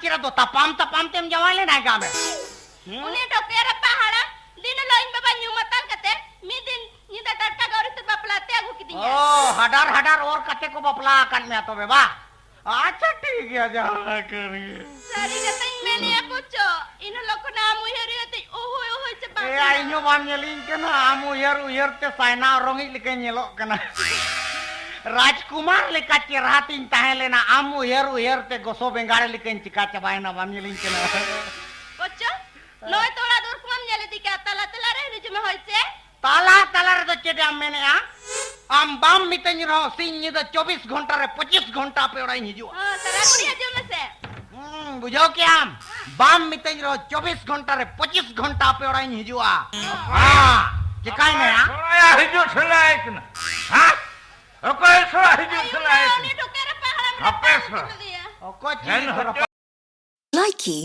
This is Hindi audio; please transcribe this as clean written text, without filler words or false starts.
चिरा दो तपाम तेम जवाले ना गामे उन्हें टोकेरा पहाड़ा दिन लोइन बाबा न्यूमतल कते मी दिन निदा टटका गौरी तो बपलाते आगु की दिन ओ हडार और कते को बपला कन में तो बेबा अच्छा ठीक है जा करिए सरी कते मैंने ये पूछो इन लोग को नाम उहेरी होती ओहो से बात ए आइनो बाम नेलिन कना आमु उयर ते साइना रंगी लिके नेलो कना राजकुमार लेका चेहरातिन ताहेलेना आमु उयर ते गोसो बेंगाड़े लिके चिका चबायना बाम नेलिन कना पूछो नोय तोड़ा दूर कुम नेले दिका तला रे रिज में होइसे ताला रे तो चेदे आम मेने आम बाम मितेन रहो सिन निदा 24 घंटा रे 25 घंटा पे ओड़ाई हिजु हां सरा कुड़ी हजू में से बुझो के आम बाम मितेन रहो 24 घंटा रे 25 घंटा पे ओड़ाई हिजु हां चिकाई ने सोया हिजु छलाइक न हां ओकोय सोया हिजु छलाइक नी टोकेरा पहाड़ा में हपेस ओ को चीज Likey